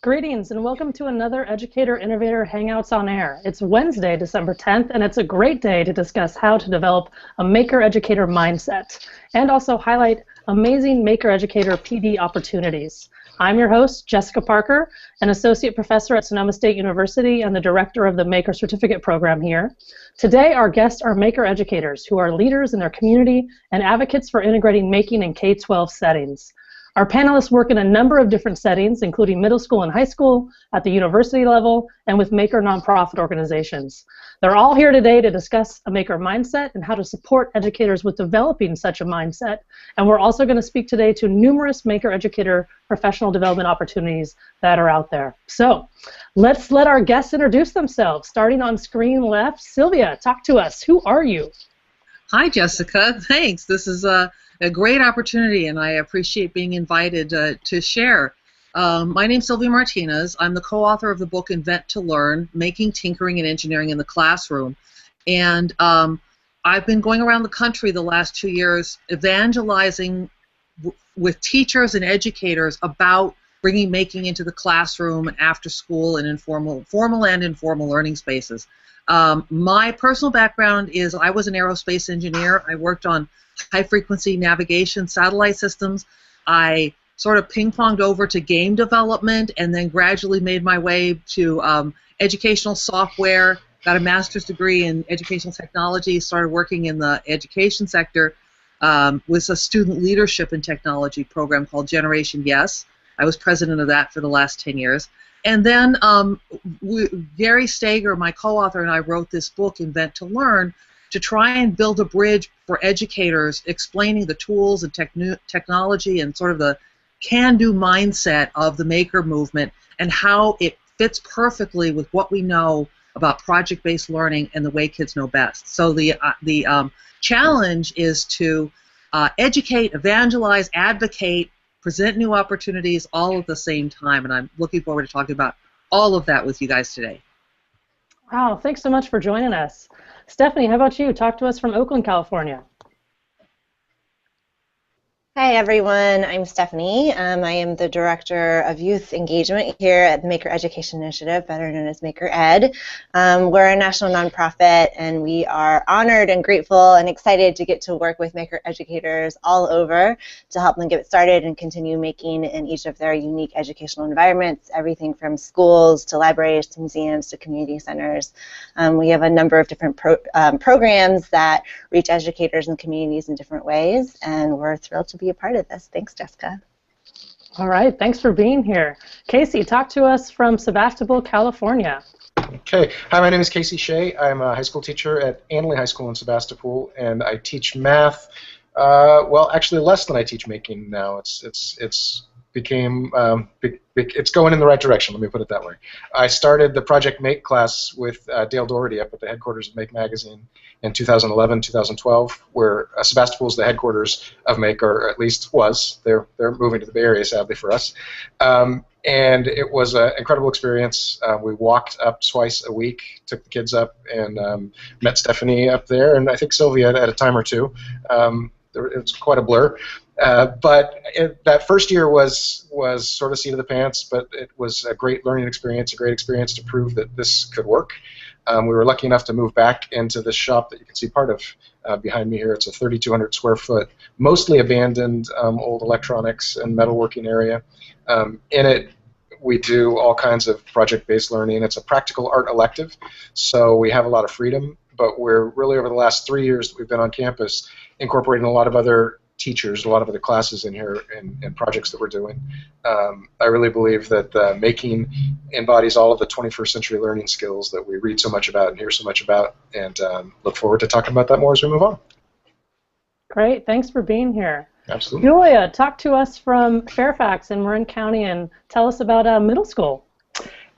Greetings and welcome to another Educator Innovator Hangouts on Air. It's Wednesday, December 10th, and it's a great day to discuss how to develop a Maker Educator mindset and also highlight amazing Maker Educator PD opportunities. I'm your host, Jessica Parker, an associate professor at Sonoma State University and the director of the Maker Certificate program here. Today, our guests are Maker Educators who are leaders in their community and advocates for integrating making in K12 settings. Our panelists work in a number of different settings, including middle school and high school, at the university level, and with Maker nonprofit organizations. They're all here today to discuss a Maker mindset and how to support educators with developing such a mindset. And we're also going to speak today to numerous Maker Educator professional development opportunities that are out there. So let's let our guests introduce themselves. Starting on screen left, Sylvia, talk to us. Who are you? Hi, Jessica. Thanks. This is a great opportunity, and I appreciate being invited to share. My name's Sylvia Martinez. I'm the co-author of the book Invent to Learn, Making Tinkering and Engineering in the Classroom. And I've been going around the country the last 2 years evangelizing with teachers and educators about bringing making into the classroom and after school and formal and informal learning spaces. My personal background is I was an aerospace engineer. I worked on high-frequency navigation satellite systems. I sort of ping-ponged over to game development and then gradually made my way to educational software, got a master's degree in educational technology, started working in the education sector with a student leadership and technology program called Generation Yes. I was president of that for the last 10 years. And then Gary Steger, my co-author, and I wrote this book, Invent to Learn, to try and build a bridge for educators explaining the tools and technology and sort of the can-do mindset of the Maker movement and how it fits perfectly with what we know about project-based learning and the way kids know best. So the challenge is to educate, evangelize, advocate, present new opportunities all at the same time, and I'm looking forward to talking about all of that with you guys today. Wow, thanks so much for joining us. Stephanie, how about you? Talk to us from Oakland, California. Hi everyone, I'm Stephanie. I am the Director of Youth Engagement here at the Maker Education Initiative, better known as Maker Ed. We're a national nonprofit, and we are honored and grateful and excited to get to work with Maker educators all over to help them get started and continue making in each of their unique educational environments, everything from schools to libraries to museums to community centers. We have a number of different programs that reach educators and communities in different ways, and we're thrilled to be a part of this. Thanks, Jessica. All right, thanks for being here. Casey, talk to us from Sebastopol, California. Okay, hi, my name is Casey Shea. I'm a high school teacher at Annalee High School in Sebastopol, and I teach math. Well, actually, less than I teach making now. It's going in the right direction. Let me put it that way. I started the Project Make class with Dale Doherty up at the headquarters of Make magazine in 2011, 2012, where Sebastopol is the headquarters of Make, or at least was. They're moving to the Bay Area, sadly for us. And it was an incredible experience. We walked up twice a week, took the kids up, and met Stephanie up there, and I think Sylvia at a time or two. It was quite a blur. But that first year was sort of seat of the pants, but it was a great learning experience, a great experience to prove that this could work. We were lucky enough to move back into this shop that you can see part of behind me here. It's a 3,200 square foot, mostly abandoned old electronics and metalworking area. In it, we do all kinds of project-based learning. It's a practical art elective, so we have a lot of freedom, but we're really, over the last 3 years that we've been on campus, incorporating a lot of other teachers, a lot of other classes in here and projects that we're doing. I really believe that making embodies all of the 21st century learning skills that we read so much about and hear so much about, and look forward to talking about that more as we move on. Great, thanks for being here. Absolutely. Julia, talk to us from Fairfax in Marin County and tell us about middle school.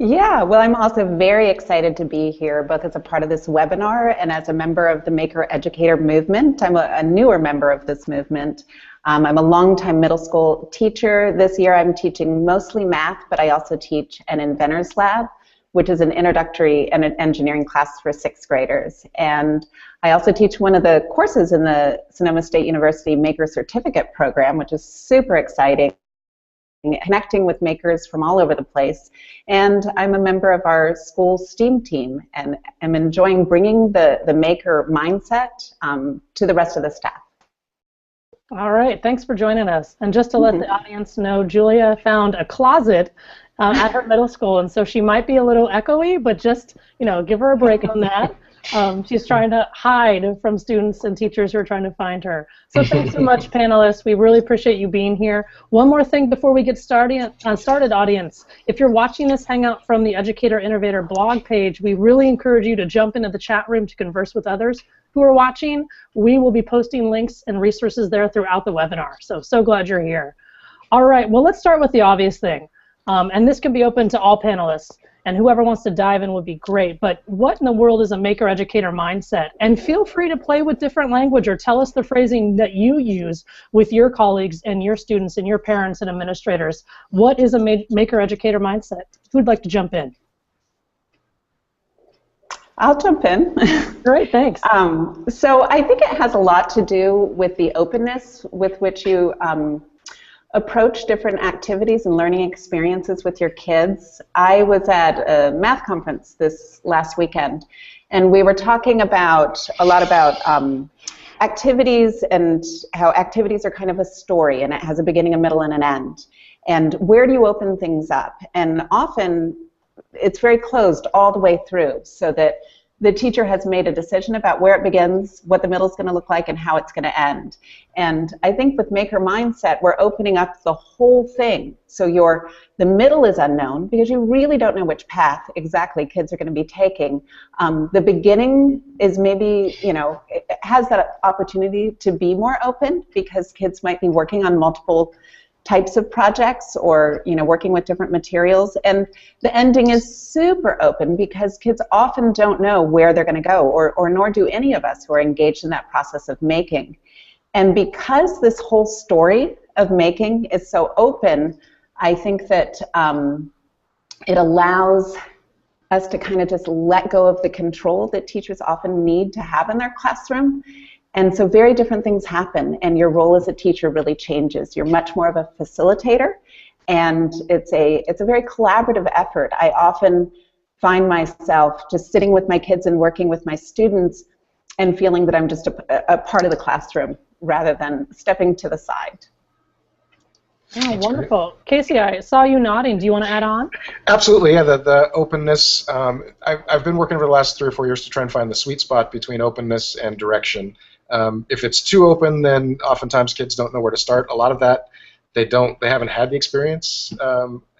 Yeah, well, I'm also very excited to be here, both as a part of this webinar and as a member of the Maker Educator movement. I'm a newer member of this movement. I'm a longtime middle school teacher. This year I'm teaching mostly math, but I also teach an Inventors Lab, which is an introductory and an engineering class for 6th graders. And I also teach one of the courses in the Sonoma State University Maker Certificate program, which is super exciting. connecting with makers from all over the place. And I'm a member of our school STEAM team and am enjoying bringing the maker mindset to the rest of the staff. All right, thanks for joining us. And just to let the audience know, Julia found a closet at her middle school, and so she might be a little echoey, but just, give her a break on that. She's trying to hide from students and teachers who are trying to find her. So thanks so much, panelists. We really appreciate you being here. One more thing before we get started, audience. If you're watching this Hangout from the Educator Innovator blog page, we really encourage you to jump into the chat room to converse with others who are watching. We will be posting links and resources there throughout the webinar. So glad you're here. All right, well, let's start with the obvious thing. And this can be open to all panelists. And whoever wants to dive in would be great. But what in the world is a maker educator mindset? And feel free to play with different language or tell us the phrasing that you use with your colleagues and your students and your parents and administrators. What is a maker educator mindset? Who'd like to jump in? I'll jump in. Great, thanks. So I think it has a lot to do with the openness with which you approach different activities and learning experiences with your kids. I was at a math conference this last weekend, and we were talking a lot about activities and how activities are kind of a story, and it has a beginning, a middle, and an end. And where do you open things up? And often it's very closed all the way through, so that the teacher has made a decision about where it begins, what the middle is going to look like, and how it's going to end. And I think with Maker Mindset, we're opening up the whole thing. So the middle is unknown because you really don't know which path exactly kids are going to be taking. The beginning is maybe, it has that opportunity to be more open because kids might be working on multiple types of projects or working with different materials, and the ending is super open because kids often don't know where they're going to go, or nor do any of us who are engaged in that process of making. And because this whole story of making is so open, I think that it allows us to kind of just let go of the control that teachers often need to have in their classroom. And so very different things happen, and your role as a teacher really changes. You're much more of a facilitator, and it's a very collaborative effort. I often find myself just sitting with my kids and working with my students and feeling that I'm just a part of the classroom rather than stepping to the side. Oh, wonderful. Casey, I saw you nodding. Do you want to add on? Absolutely, yeah, the openness. I've been working over the last 3 or 4 years to try and find the sweet spot between openness and direction. If it's too open, then oftentimes kids don't know where to start. A lot of that, they haven't had the experience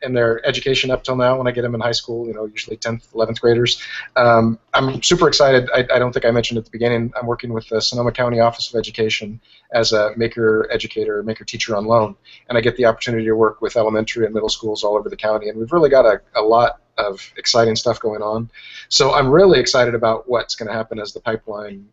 in their education up till now when I get them in high school, usually 10th, 11th graders. I'm super excited. I don't think I mentioned at the beginning, I'm working with the Sonoma County Office of Education as a Maker Educator, Maker Teacher on loan, and I get the opportunity to work with elementary and middle schools all over the county, and we've really got a lot of exciting stuff going on. So I'm really excited about what's going to happen as the pipeline,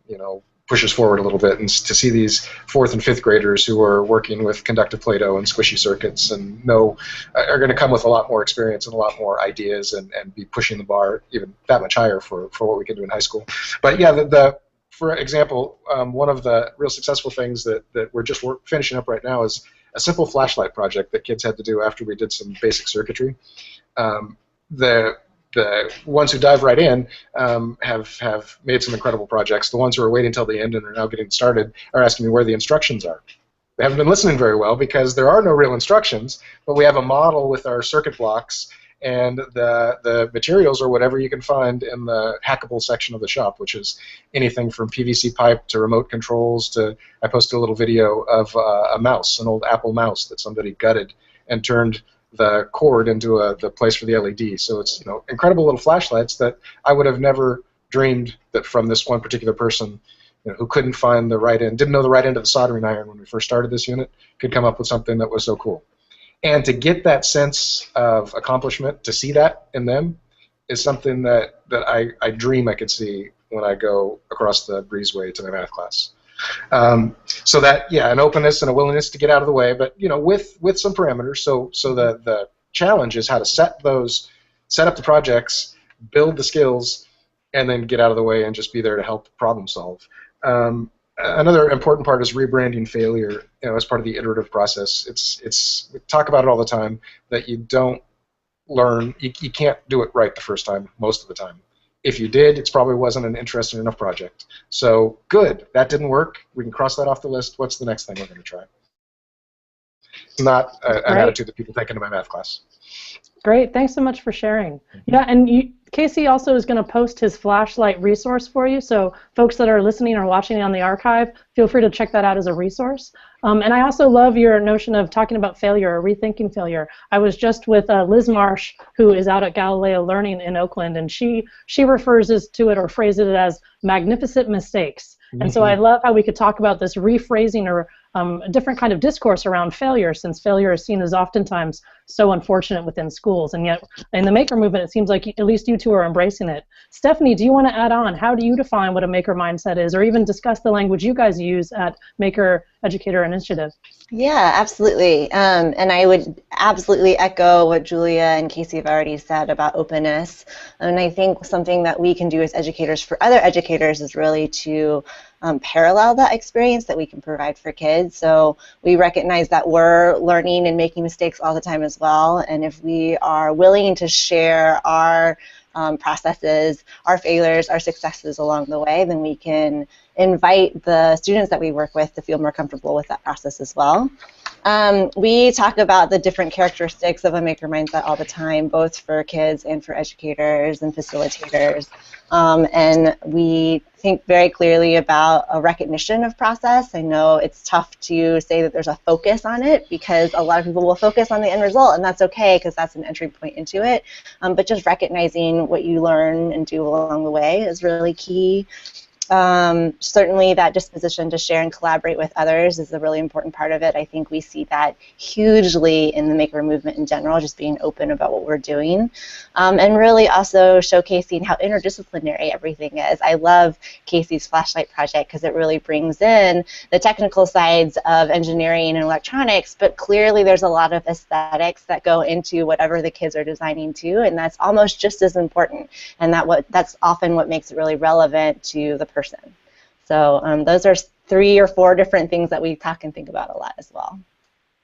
pushes forward a little bit, and to see these 4th and 5th graders who are working with conductive Play-Doh and squishy circuits and are going to come with a lot more experience and a lot more ideas and be pushing the bar even that much higher for what we can do in high school. But yeah, for example, one of the real successful things that we're just finishing up right now is a simple flashlight project that kids had to do after we did some basic circuitry. The ones who dive right in have made some incredible projects. The ones who are waiting until the end and are now getting started are asking me where the instructions are. They haven't been listening very well because there are no real instructions, but we have a model with our circuit blocks, and the materials are whatever you can find in the hackable section of the shop, which is anything from PVC pipe to remote controls to, I posted a little video of a mouse, an old Apple mouse that somebody gutted and turned the cord into the place for the LED. So it's incredible little flashlights that I would have never dreamed that from this one particular person who couldn't find the right end, didn't know the right end of the soldering iron when we first started this unit, could come up with something that was so cool. And to get that sense of accomplishment, to see that in them, is something that I dream I could see when I go across the breezeway to my math class. So that, yeah, an openness and a willingness to get out of the way, but with some parameters. So the challenge is how to set up the projects, build the skills, and then get out of the way and just be there to help problem solve. Another important part is rebranding failure, as part of the iterative process. We talk about it all the time, that you don't learn, you can't do it right the first time, most of the time. If you did, it probably wasn't an interesting enough project. So good, that didn't work. We can cross that off the list. What's the next thing we're going to try? Not an attitude that people take into my math class. Great, thanks so much for sharing. Yeah, and Casey also is going to post his flashlight resource for you, so folks that are listening or watching on the archive, feel free to check that out as a resource. And I also love your notion of talking about failure or rethinking failure. I was just with Liz Marsh, who is out at Galileo Learning in Oakland, and she refers to it or phrases it as magnificent mistakes. And so I love how we could talk about this rephrasing or a different kind of discourse around failure, since failure is seen as oftentimes so unfortunate within schools. And yet, in the maker movement, it seems like at least you two are embracing it. Stephanie, do you want to add on? How do you define what a maker mindset is, or even discuss the language you guys use at Maker Educator Initiative? Yeah, absolutely. And I would absolutely echo what Julia and Casey have already said about openness. And I think something that we can do as educators for other educators is really to parallel that experience that we can provide for kids. So we recognize that we're learning and making mistakes all the time as well. And if we are willing to share our processes, our failures, our successes along the way, then we can invite the students that we work with to feel more comfortable with that process as well. We talk about the different characteristics of a maker mindset all the time, both for kids and for educators and facilitators. And we think very clearly about a recognition of process. I know it's tough to say that there's a focus on it, because a lot of people will focus on the end result, and that's okay because that's an entry point into it. But just recognizing what you learn and do along the way is really key. Certainly that disposition to share and collaborate with others is a really important part of it. I think we see that hugely in the maker movement in general, just being open about what we're doing. And really also showcasing how interdisciplinary everything is. I love Casey's flashlight project because it really brings in the technical sides of engineering and electronics, but clearly there's a lot of aesthetics that go into whatever the kids are designing too, and that's almost just as important, and that's often what makes it really relevant to the person. So those are 3 or 4 different things that we talk and think about a lot as well.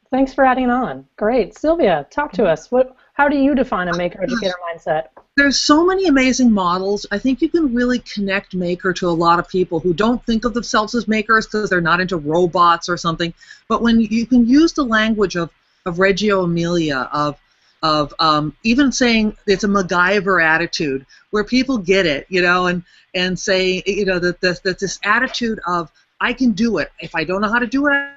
Thanks for adding on. Great. Sylvia, talk to us. How do you define a maker educator mindset? There's so many amazing models. I think you can really connect maker to a lot of people who don't think of themselves as makers because they're not into robots or something. But when you can use the language of Reggio Emilia, of even saying it's a MacGyver attitude, where people get it, and say, that this attitude of, I can do it. If I don't know how to do it,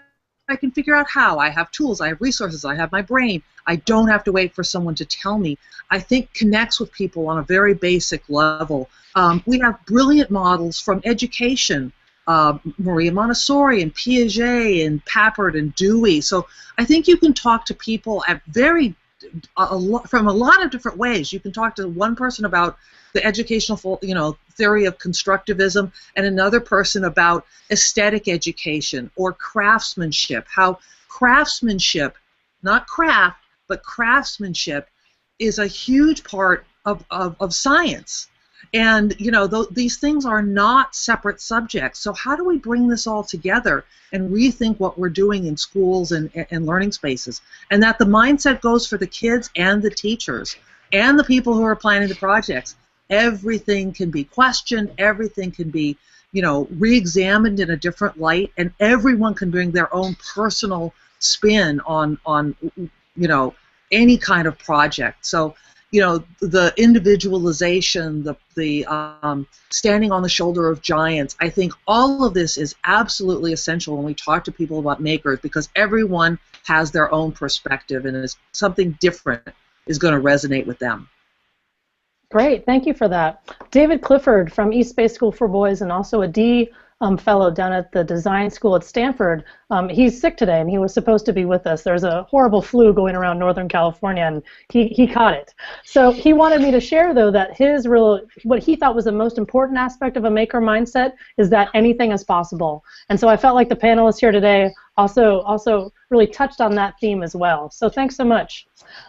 I can figure out how. I have tools, I have resources, I have my brain. I don't have to wait for someone to tell me. I think connects with people on a very basic level. We have brilliant models from education, Maria Montessori and Piaget and Papert and Dewey. So I think you can talk to people at from a lot of different ways. You can talk to one person about the educational, theory of constructivism, and another person about aesthetic education or craftsmanship. How craftsmanship, not craft, but craftsmanship, is a huge part of science. And these things are not separate subjects. So how do we bring this all together and rethink what we're doing in schools and learning spaces? And that the mindset goes for the kids and the teachers and the people who are planning the projects. Everything can be questioned. Everything can be, re-examined in a different light, and everyone can bring their own personal spin on any kind of project. So, the individualization, the standing on the shoulder of giants, I think all of this is absolutely essential when we talk to people about makers, because everyone has their own perspective, and something different is going to resonate with them. Great, thank you for that. David Clifford from East Bay School for Boys, and also a D fellow down at the design school at Stanford. He's sick today, and he was supposed to be with us. There's a horrible flu going around Northern California, and he caught it. So he wanted me to share, though, that what he thought was the most important aspect of a maker mindset is that anything is possible. And so I felt like the panelists here today also really touched on that theme as well. So thanks so much.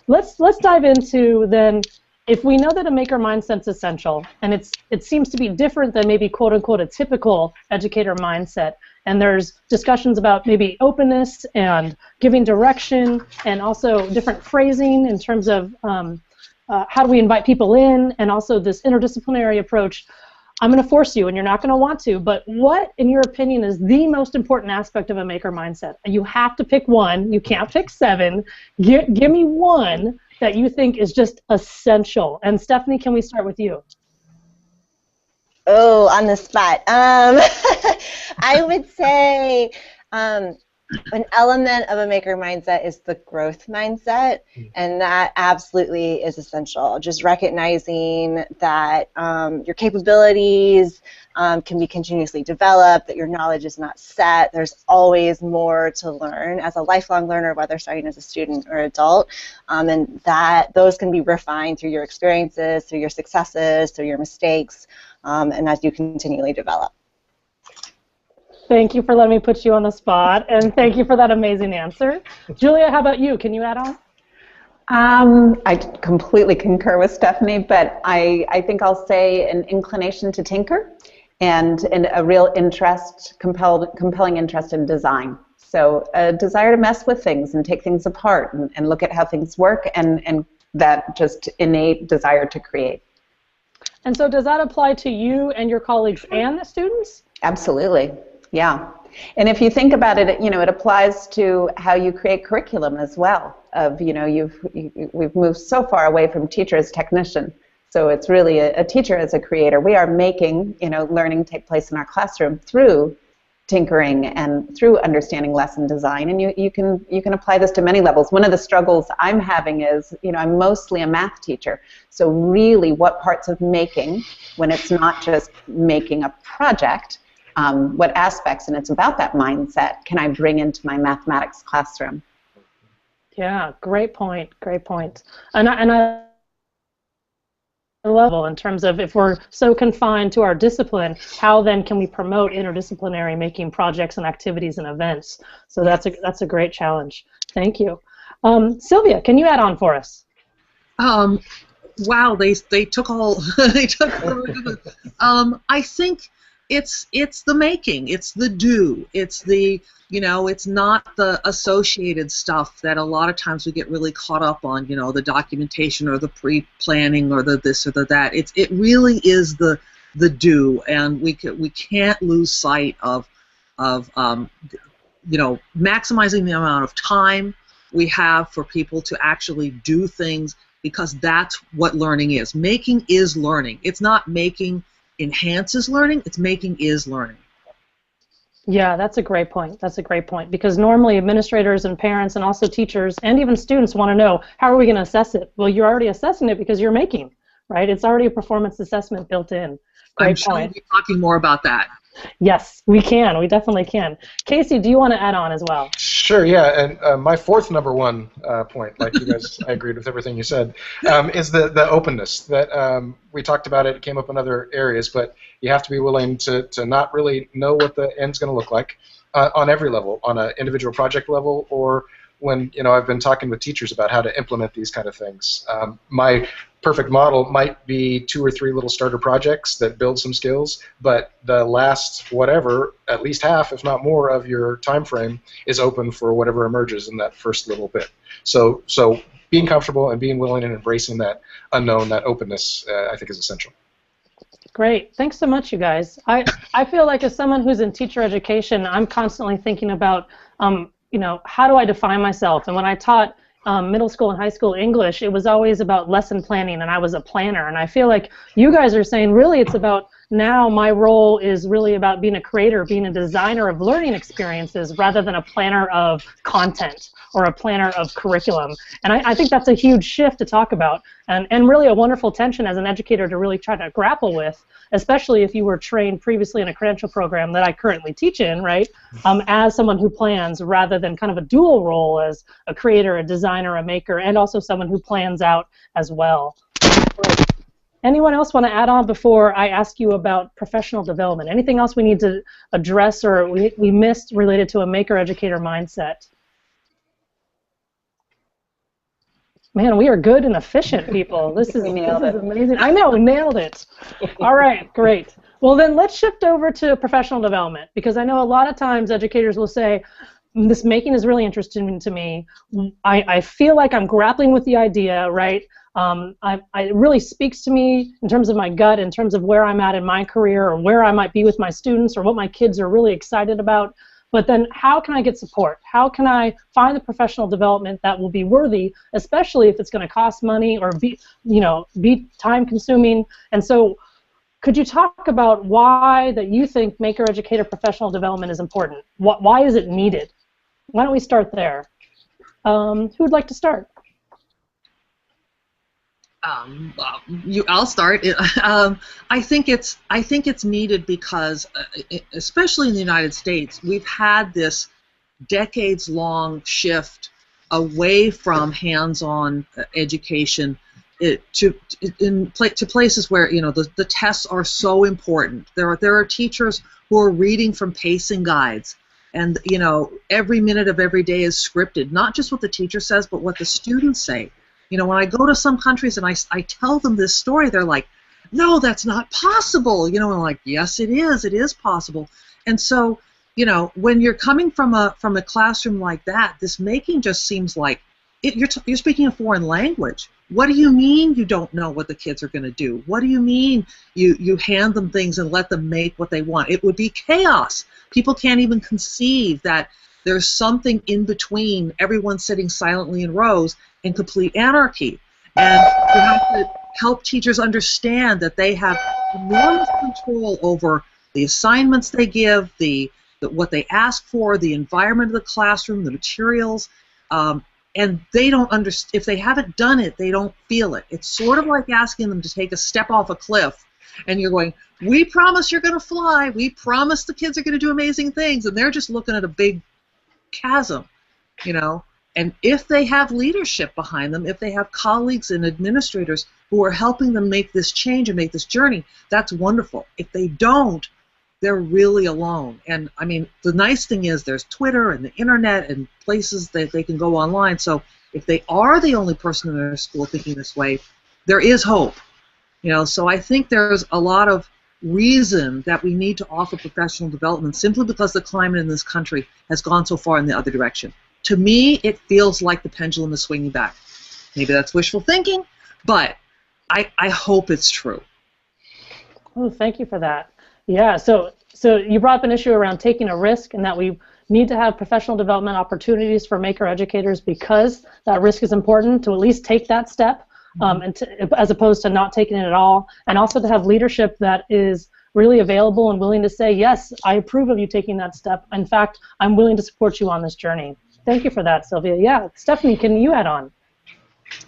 Let's dive into then. If we know that a maker mindset is essential, and it seems to be different than maybe quote-unquote a typical educator mindset, and there's discussions about maybe openness and giving direction, and also different phrasing in terms of how do we invite people in, and also this interdisciplinary approach. I'm going to force you, and you're not going to want to, but what, in your opinion, is the most important aspect of a maker mindset? You have to pick one. You can't pick 7. Give me one that you think is just essential. And Stephanie, can we start with you? Oh, on the spot. I would say an element of a maker mindset is the growth mindset, and that absolutely is essential. Just recognizing that your capabilities can be continuously developed, that your knowledge is not set. There's always more to learn as a lifelong learner, whether starting as a student or adult, and that those can be refined through your experiences, through your successes, through your mistakes, and as you continually develop. Thank you for letting me put you on the spot, and thank you for that amazing answer. Julia, how about you? Can you add on? I completely concur with Stephanie, but I think I'll say an inclination to tinker and a real interest, compelling interest in design. So a desire to mess with things and take things apart and look at how things work, and that just innate desire to create. And so does that apply to you and your colleagues and the students? Absolutely. Yeah, and if you think about it, it applies to how you create curriculum as well. We've moved so far away from teacher as technician, so it's really a teacher as a creator. We are making learning take place in our classroom through tinkering and through understanding lesson design, and you can apply this to many levels. One of the struggles I'm having is I'm mostly a math teacher, so really what parts of making, when it's not just making a project, what aspects, and it's about that mindset, can I bring into my mathematics classroom? Yeah, great point, great point. And I love in terms of if we're so confined to our discipline, how then can we promote interdisciplinary making projects and activities and events? So that's a great challenge. Thank you. Sylvia, can you add on for us? Wow, they took all they took. I think it's the making, it's the do, it's the it's not the associated stuff that a lot of times we get really caught up on, the documentation or the pre-planning or the this or the that. It really is the do, and we can't lose sight of maximizing the amount of time we have for people to actually do things, because that's what learning is. Making is learning. It's not making enhances learning, it's making is learning. Yeah, that's a great point. That's a great point, because normally administrators and parents and also teachers and even students want to know, how are we going to assess it? Well, you're already assessing it because you're making, right? It's already a performance assessment built in. Great I'm sure point. we'll be talking more about that. Yes, we can. We definitely can. Casey, do you want to add on as well? Sure, yeah, and my fourth number one point, like you guys, I agreed with everything you said, is the openness. That we talked about it came up in other areas, but you have to be willing to not really know what the end's going to look like on every level, on an individual project level, or when I've been talking with teachers about how to implement these kind of things. My perfect model might be 2 or 3 little starter projects that build some skills, but the last whatever, at least half, if not more, of your time frame is open for whatever emerges in that first little bit. So being comfortable and being willing and embracing that unknown, that openness, I think is essential. Great. Thanks so much, you guys. I feel like as someone who's in teacher education, I'm constantly thinking about how do I define myself? And when I taught middle school and high school English, it was always about lesson planning, and I was a planner. And I feel like you guys are saying really it's about now my role is really about being a creator, being a designer of learning experiences rather than a planner of content or a planner of curriculum. And I think that's a huge shift to talk about, and really a wonderful tension as an educator to really try to grapple with, especially if you were trained previously in a credential program that I currently teach in, right, as someone who plans rather than kind of a dual role as a creator, a designer, a maker, and also someone who plans out as well. Anyone else want to add on before I ask you about professional development? Anything else we need to address or we missed related to a maker educator mindset? Man, we are good and efficient people. This is amazing. I know, nailed it. All right, great. Well, then let's shift over to professional development, because I know a lot of times educators will say, this making is really interesting to me. I feel like I'm grappling with the idea, right? It really speaks to me in terms of my gut, in terms of where I'm at in my career, or where I might be with my students, or what my kids are really excited about. But then how can I get support? How can I find the professional development that will be worthy, especially if it's going to cost money or be time consuming? And so could you talk about why that you think Maker Educator professional development is important? Why is it needed? Why don't we start there? Who would like to start? I'll start. I think it's needed because, especially in the United States, we've had this decades-long shift away from hands-on education to places where the tests are so important. There are teachers who are reading from pacing guides. And, every minute of every day is scripted, not just what the teacher says, but what the students say. When I go to some countries and I tell them this story, they're like, no, that's not possible. And I'm like, yes, it is possible. And so, when you're coming from a classroom like that, this making just seems like you're speaking a foreign language. What do you mean you don't know what the kids are going to do? What do you mean you hand them things and let them make what they want? It would be chaos. People can't even conceive that there's something in between everyone sitting silently in rows and complete anarchy. And you have to help teachers understand that they have enormous control over the assignments they give, what they ask for, the environment of the classroom, the materials, and they don't understand. If they haven't done it, they don't feel it. It's sort of like asking them to take a step off a cliff, and you're going, we promise you're going to fly, we promise the kids are going to do amazing things, and they're just looking at a big chasm, And if they have leadership behind them, if they have colleagues and administrators who are helping them make this change and make this journey, that's wonderful. If they don't, they're really alone. And I mean, the nice thing is there's Twitter and the internet and places that they can go online. So if they are the only person in their school thinking this way, there is hope. So I think there's a lot of reason that we need to offer professional development simply because the climate in this country has gone so far in the other direction. To me, it feels like the pendulum is swinging back. Maybe that's wishful thinking, but I hope it's true. Oh, thank you for that. Yeah, so you brought up an issue around taking a risk, and that we need to have professional development opportunities for Maker educators because that risk is important to at least take that step, as opposed to not taking it at all, and also to have leadership that is really available and willing to say, yes, I approve of you taking that step. In fact, I'm willing to support you on this journey. Thank you for that, Sylvia. Yeah, Stephanie, can you add on?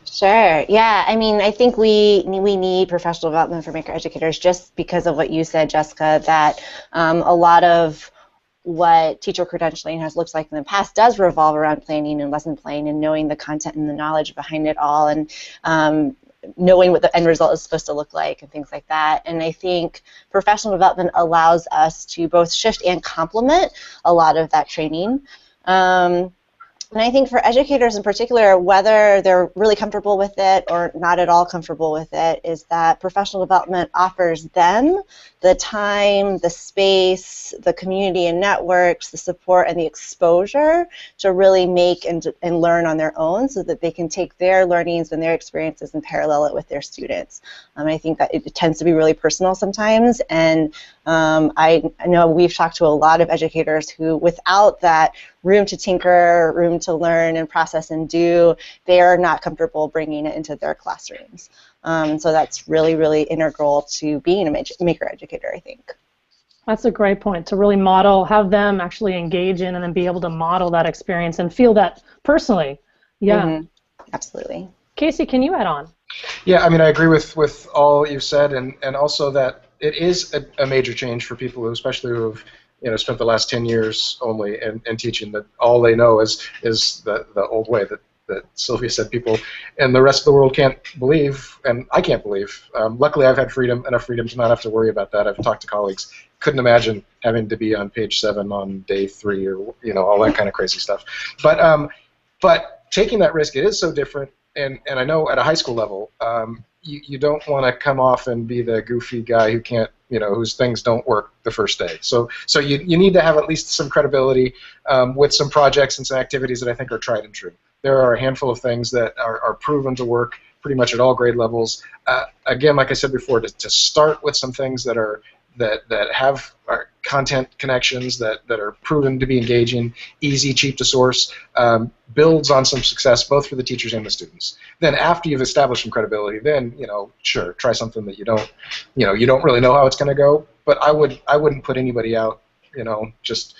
Sure. Yeah. I mean, I think we need professional development for Maker educators just because of what you said, Jessica, that a lot of what teacher credentialing has looked like in the past does revolve around planning and lesson planning and knowing the content and the knowledge behind it all, and knowing what the end result is supposed to look like and things like that. And I think professional development allows us to both shift and complement a lot of that training. And I think for educators in particular, whether they're really comfortable with it or not at all comfortable with it, is that professional development offers them the time, the space, the community and networks, the support, and the exposure to really make and learn on their own so that they can take their learnings and their experiences and parallel it with their students. I think that it tends to be really personal sometimes, and I know we've talked to a lot of educators who, without that room to tinker, room to learn and process and do, they are not comfortable bringing it into their classrooms. So that's really, really integral to being a Maker educator, I think. That's a great point, to really model, have them actually engage in and then be able to model that experience and feel that personally. Yeah. Mm-hmm. Absolutely. Casey, can you add on? Yeah, I mean, I agree with all you've said, and also that it is a major change for people who, especially who have spent the last 10 years only and teaching, that all they know is the old way that Sylvia said people and the rest of the world can't believe, and I can't believe. Luckily, I've had enough freedom to not have to worry about that. I've talked to colleagues. Couldn't imagine having to be on page 7 on day 3 or all that kind of crazy stuff. But taking that risk, it is so different. And I know at a high school level, you don't want to come off and be the goofy guy who can't whose things don't work the first day. So you need to have at least some credibility with some projects and some activities that I think are tried and true. There are a handful of things that are proven to work pretty much at all grade levels. Again, like I said before, to start with some things that have content connections that are proven to be engaging, easy, cheap to source, builds on some success both for the teachers and the students. Then after you've established some credibility, then sure, try something that you don't really know how it's going to go. But I wouldn't put anybody out just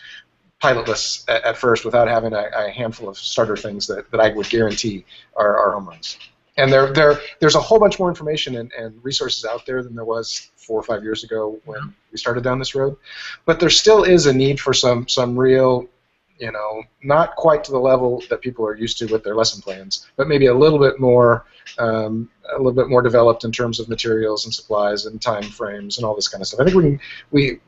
pilotless at first without having a handful of starter things that I would guarantee are home runs. And there's a whole bunch more information and resources out there than there was 4 or 5 years ago when we started down this road. But there still is a need for some real, not quite to the level that people are used to with their lesson plans, but maybe a little bit more developed in terms of materials and supplies and time frames and all this kind of stuff. I think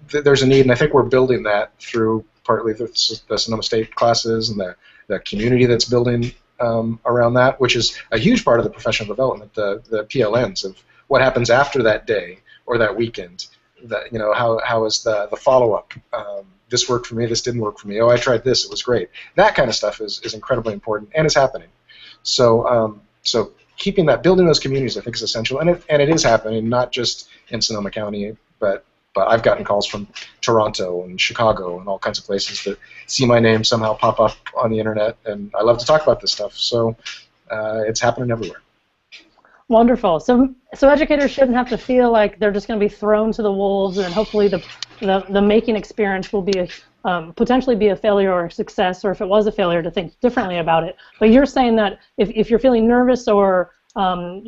there's a need, and I think we're building that through partly the Sonoma State classes and the community that's building around that, which is a huge part of the professional development, the PLNs of what happens after that day or that weekend. That how is the follow-up? This worked for me. This didn't work for me. Oh, I tried this. It was great. That kind of stuff is incredibly important and is happening. So keeping that, building those communities, I think is essential, and it is happening, not just in Sonoma County, but I've gotten calls from Toronto and Chicago and all kinds of places that see my name somehow pop up on the internet, and I love to talk about this stuff. So it's happening everywhere. Wonderful. So educators shouldn't have to feel like they're just going to be thrown to the wolves, and hopefully the making experience will be potentially be a failure or a success, or if it was a failure, to think differently about it. But you're saying that if you're feeling nervous or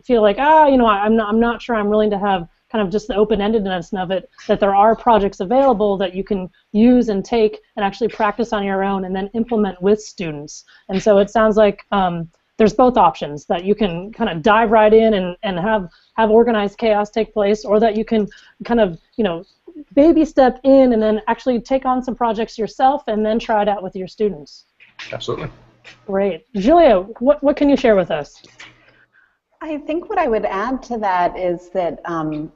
feel like I'm not sure I'm willing to have kind of just the open-endedness of it, that there are projects available that you can use and take and actually practice on your own and then implement with students. And so it sounds like there's both options, that you can kind of dive right in and have organized chaos take place, or that you can kind of baby step in and then actually take on some projects yourself and then try it out with your students. Absolutely. Great. Julia, what can you share with us? I think what I would add to that is that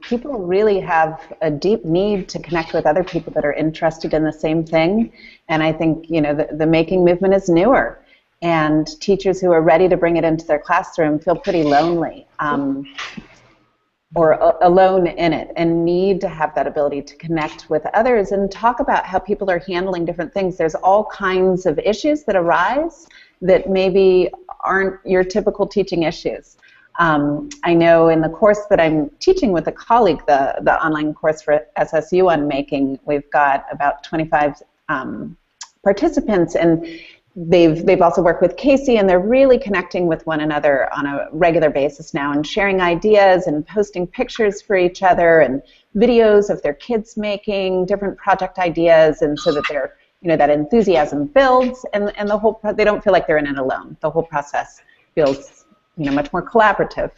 people really have a deep need to connect with other people that are interested in the same thing. And I think the making movement is newer, and teachers who are ready to bring it into their classroom feel pretty lonely or alone in it, and need to have that ability to connect with others and talk about how people are handling different things. There's all kinds of issues that arise that maybe aren't your typical teaching issues. I know in the course that I'm teaching with a colleague, the online course for SSU on making, we've got about 25 participants, and they've also worked with Casey, and they're really connecting with one another on a regular basis now and sharing ideas and posting pictures for each other and videos of their kids making different project ideas, and so that they're that enthusiasm builds, and they don't feel like they're in it alone. The whole process feels much more collaborative.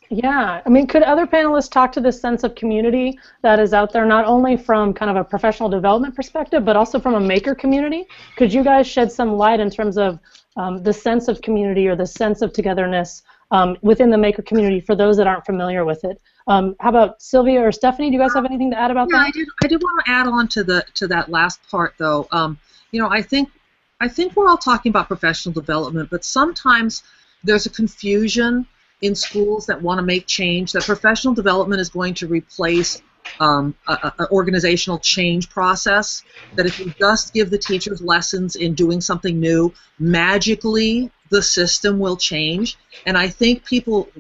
Yeah, I mean, could other panelists talk to this sense of community that is out there, not only from kind of a professional development perspective, but also from a maker community? Could you guys shed some light in terms of the sense of community or the sense of togetherness within the maker community for those that aren't familiar with it? How about Sylvia or Stephanie? Do you guys have anything to add about that? I did want to add on to that last part, though. I think we're all talking about professional development, but sometimes there's a confusion in schools that want to make change, that professional development is going to replace an organizational change process, that if you just give the teachers lessons in doing something new, magically the system will change. And I think people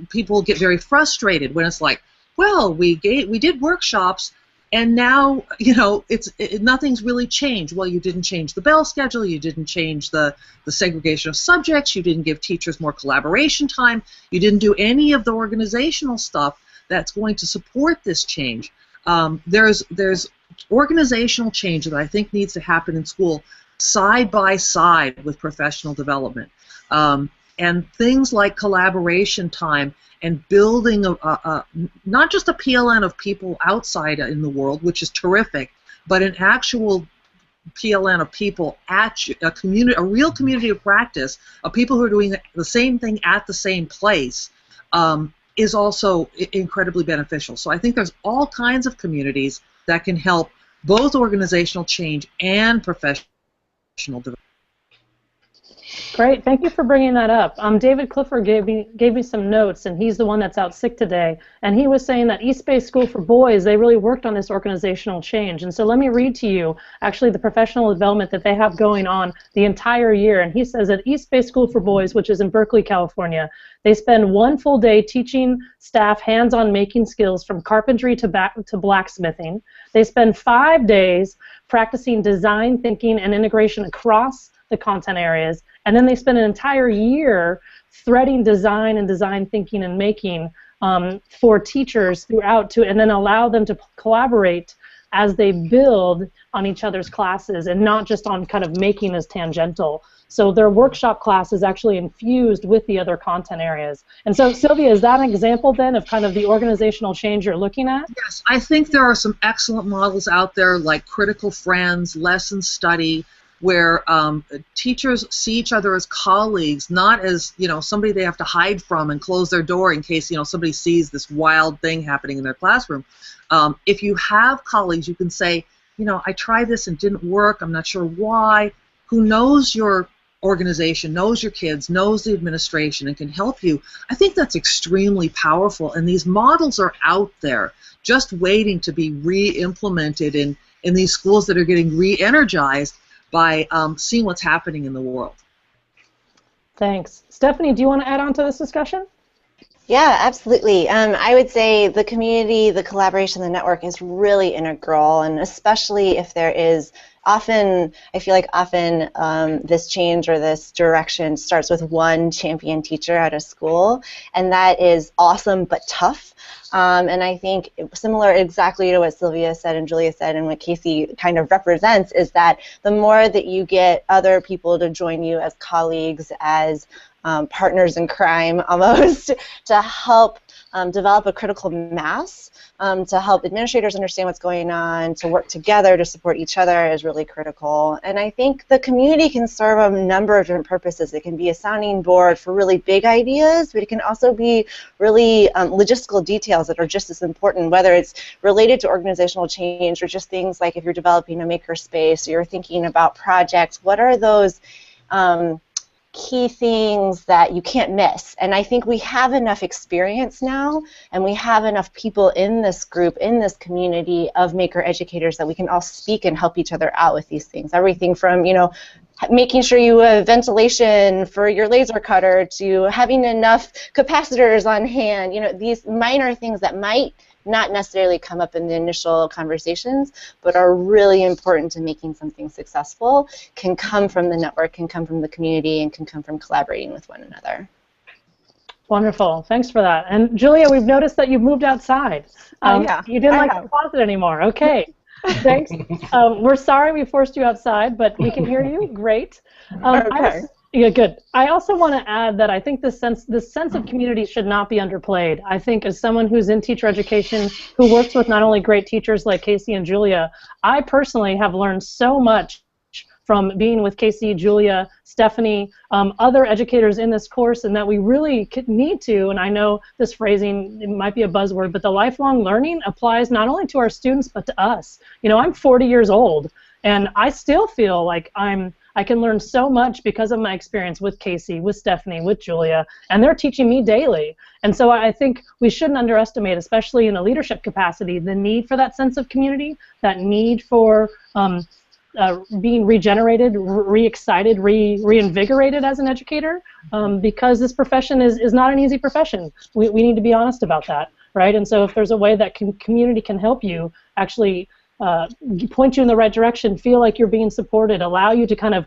get very frustrated when it's like, well, we did workshops, and now nothing's really changed. Well, you didn't change the bell schedule, you didn't change the segregation of subjects, you didn't give teachers more collaboration time, you didn't do any of the organizational stuff that's going to support this change. There's organizational change that I think needs to happen in school side by side with professional development. And things like collaboration time and building not just a PLN of people outside in the world, which is terrific, but an actual PLN of people at a real community of practice, of people who are doing the same thing at the same place, is also incredibly beneficial. So I think there's all kinds of communities that can help both organizational change and professional development. Great, thank you for bringing that up. David Clifford gave me some notes, and he's the one that's out sick today. And he was saying that East Bay School for Boys, they really worked on this organizational change. And so let me read to you actually the professional development that they have going on the entire year. And he says at East Bay School for Boys, which is in Berkeley, California, they spend one full day teaching staff hands-on making skills from carpentry to blacksmithing. They spend 5 days practicing design thinking and integration across the content areas, and then they spend an entire year threading design and design thinking and making for teachers throughout, and then allow them to collaborate as they build on each other's classes and not just on kind of making as tangential. So their workshop class is actually infused with the other content areas. And so, Sylvia, is that an example then of kind of the organizational change you're looking at? Yes, I think there are some excellent models out there like Critical Friends, Lesson Study, where teachers see each other as colleagues, not as, you know, somebody they have to hide from and close their door in case, you know, somebody sees this wild thing happening in their classroom. If you have colleagues, you can say, you know, I tried this and it didn't work, I'm not sure why. Who knows your organization, knows your kids, knows the administration, and can help you. I think that's extremely powerful, and these models are out there just waiting to be re-implemented in these schools that are getting re-energized by seeing what's happening in the world. Thanks. Stephanie, do you want to add on to this discussion? Yeah, absolutely. I would say the community, the collaboration, the network is really integral, and especially if there is often, I feel like often this change or this direction starts with one champion teacher at a school, and that is awesome but tough. And I think similar exactly to what Sylvia said and Julia said and what Casey kind of represents is that the more that you get other people to join you as colleagues, as partners in crime almost, to help develop a critical mass, to help administrators understand what's going on, to work together to support each other is really critical. And I think the community can serve a number of different purposes. It can be a sounding board for really big ideas, but it can also be really logistical details that are just as important, whether it's related to organizational change or just things like if you're developing a maker space or you're thinking about projects, what are those key things that you can't miss. And I think we have enough experience now, and we have enough people in this group, in this community of maker educators that we can all speak and help each other out with these things. Everything from, you know, making sure you have ventilation for your laser cutter to having enough capacitors on hand, you know, these minor things that might not necessarily come up in the initial conversations, but are really important to making something successful, can come from the network, can come from the community, and can come from collaborating with one another. Wonderful. Thanks for that. And Julia, we've noticed that you've moved outside. Yeah, you didn't like the closet anymore. Okay. Thanks. We're sorry we forced you outside, but we can hear you. Great. Okay. Yeah, good. I also want to add that I think this sense of community should not be underplayed. I think as someone who's in teacher education, who works with not only great teachers like Casey and Julia, I personally have learned so much from being with Casey, Julia, Stephanie, other educators in this course, and that we really need to, and I know this phrasing, it might be a buzzword, but the lifelong learning applies not only to our students, but to us. You know, I'm 40 years old, and I still feel like I can learn so much because of my experience with Casey, with Stephanie, with Julia, and they're teaching me daily. And so I think we shouldn't underestimate, especially in a leadership capacity, the need for that sense of community, that need for being regenerated, re-excited, reinvigorated as an educator, because this profession is not an easy profession. We need to be honest about that, right? And so if there's a way that community can help you actually point you in the right direction, feel like you're being supported, allow you to kind of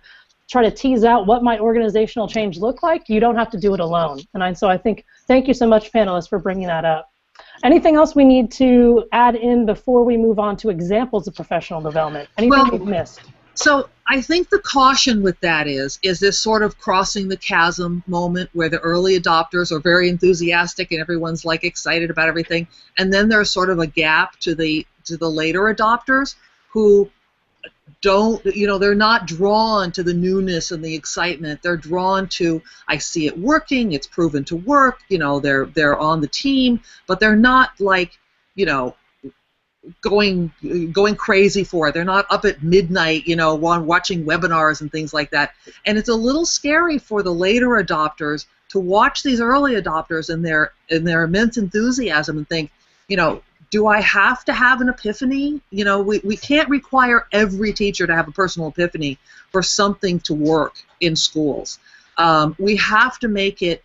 try to tease out what might organizational change look like, you don't have to do it alone. And so I think, thank you so much, panelists, for bringing that up. Anything else we need to add in before we move on to examples of professional development? Anything we've missed? So I think the caution with that is this sort of crossing the chasm moment where the early adopters are very enthusiastic and everyone's like excited about everything, and then there's sort of a gap to the later adopters who they're not drawn to the newness and the excitement. They're drawn to, I see it working, it's proven to work, they're on the team, but they're not like, going crazy for it. They're not up at midnight, watching webinars and things like that. And it's a little scary for the later adopters to watch these early adopters and their immense enthusiasm and think, do I have to have an epiphany? We can't require every teacher to have a personal epiphany for something to work in schools. We have to make it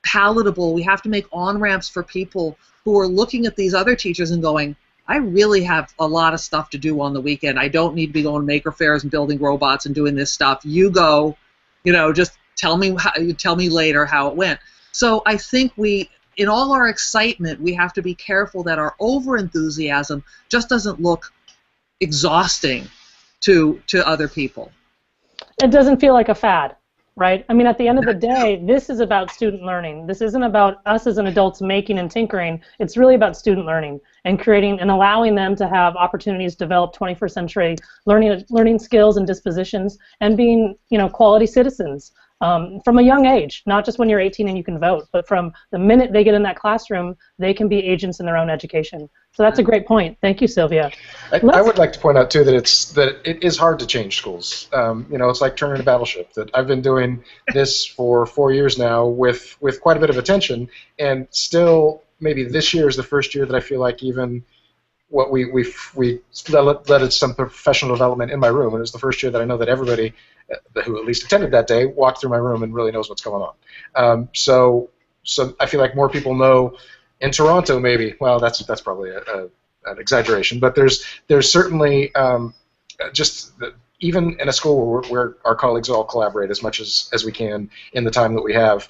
palatable. We have to make on-ramps for people who are looking at these other teachers and going, I really have a lot of stuff to do on the weekend. I don't need to be going to maker fairs and building robots and doing this stuff. You go, just tell me later how it went. So I think in all our excitement, we have to be careful that our over-enthusiasm just doesn't look exhausting to other people. It doesn't feel like a fad, right? I mean, at the end of the day, this is about student learning. This isn't about us as an adults making and tinkering. It's really about student learning and creating and allowing them to have opportunities to develop 21st century learning skills and dispositions and being, quality citizens. From a young age, not just when you're 18 and you can vote, but from the minute they get in that classroom, they can be agents in their own education. So that's a great point. Thank you, Sylvia. I would like to point out too that it is hard to change schools. It's like turning a battleship. That I've been doing this for 4 years now with quite a bit of attention, and still maybe this year is the first year that I feel like even what we led some professional development in my room, and it was the first year that I know that everybody who at least attended that day walked through my room and really knows what's going on. So I feel like more people know in Toronto, maybe. Well, that's probably an exaggeration, but there's certainly even in a school where our colleagues all collaborate as much as we can in the time that we have.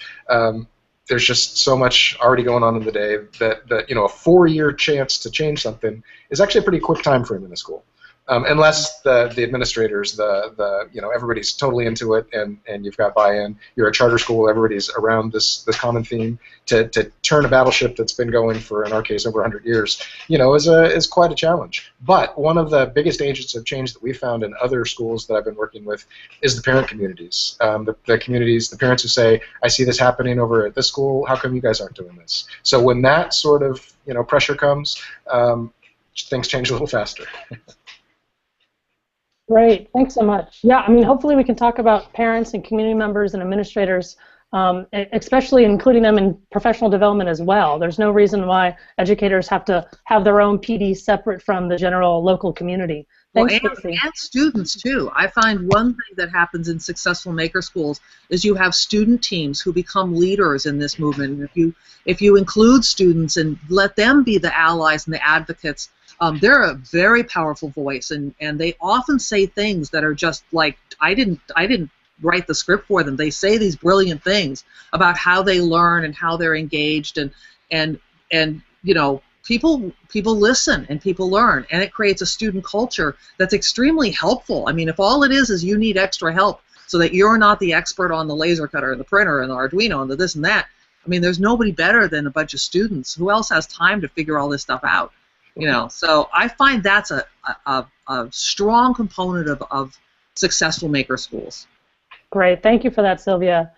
There's just so much already going on in the day that a 4-year chance to change something is actually a pretty quick time frame in a school. Unless the administrators, everybody's totally into it, and you've got buy-in. You're a charter school, everybody's around this common theme. To turn a battleship that's been going for, in our case, over 100 years, is quite a challenge. But one of the biggest agents of change that we found in other schools that I've been working with is the parent communities. The communities, the parents who say, I see this happening over at this school, how come you guys aren't doing this? So when that sort of pressure comes, things change a little faster. Great, thanks so much. Yeah, I mean, hopefully we can talk about parents and community members and administrators, especially including them in professional development as well. There's no reason why educators have to have their own PD separate from the general local community. Thanks, and students too. I find one thing that happens in successful maker schools is you have student teams who become leaders in this movement. If you include students and let them be the allies and the advocates, they're a very powerful voice, and they often say things that are just like, I didn't write the script for them. They say these brilliant things about how they learn and how they're engaged, and people listen and people learn, and it creates a student culture that's extremely helpful. I mean, if all it is you need extra help so that you're not the expert on the laser cutter and the printer and the Arduino and the this and that, I mean, there's nobody better than a bunch of students. Who else has time to figure all this stuff out? So I find that's a strong component of successful maker schools. Great, thank you for that, Sylvia.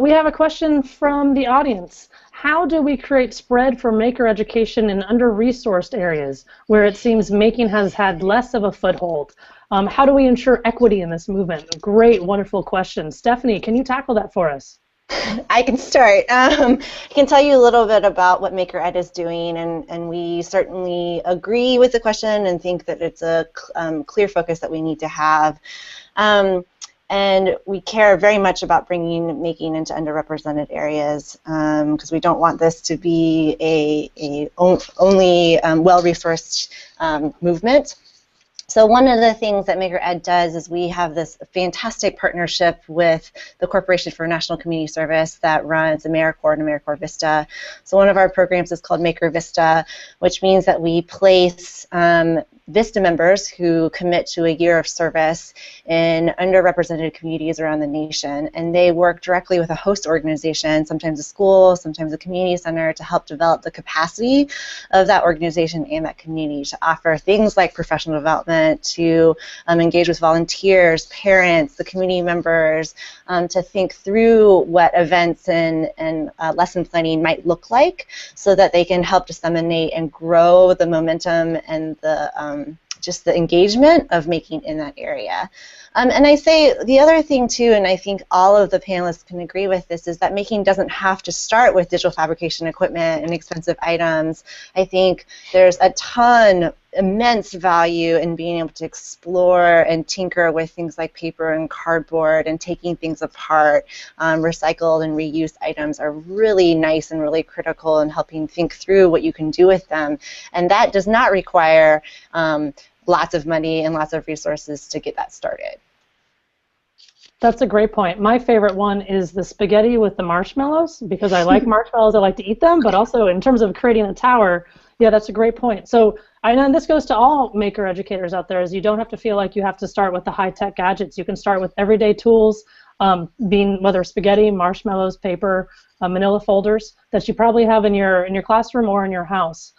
We have a question from the audience. How do we create spread for maker education in under-resourced areas where it seems making has had less of a foothold? How do we ensure equity in this movement? Great, wonderful question. Stephanie, can you tackle that for us? I can start. I can tell you a little bit about what Maker Ed is doing, and we certainly agree with the question and think that it's a clear focus that we need to have. And we care very much about bringing making into underrepresented areas because we don't want this to be a only well-resourced movement. So one of the things that Maker Ed does is we have this fantastic partnership with the Corporation for National Community Service that runs AmeriCorps and AmeriCorps Vista. So one of our programs is called Maker Vista, which means that we place VISTA members who commit to a year of service in underrepresented communities around the nation, and they work directly with a host organization, sometimes a school, sometimes a community center, to help develop the capacity of that organization and that community to offer things like professional development, to engage with volunteers, parents, the community members, to think through what events and lesson planning might look like so that they can help disseminate and grow the momentum and the just the engagement of making in that area. And I say the other thing too, and I think all of the panelists can agree with this, is that making doesn't have to start with digital fabrication equipment and expensive items. I think there's a ton, immense value in being able to explore and tinker with things like paper and cardboard and taking things apart. Recycled and reused items are really nice and really critical in helping think through what you can do with them. And that does not require lots of money and lots of resources to get that started. That's a great point. My favorite one is the spaghetti with the marshmallows, because I like marshmallows, I like to eat them, but also in terms of creating a tower, yeah, that's a great point. So I know this goes to all maker educators out there, is you don't have to feel like you have to start with the high-tech gadgets. You can start with everyday tools, being whether spaghetti, marshmallows, paper, manila folders that you probably have in your classroom or in your house.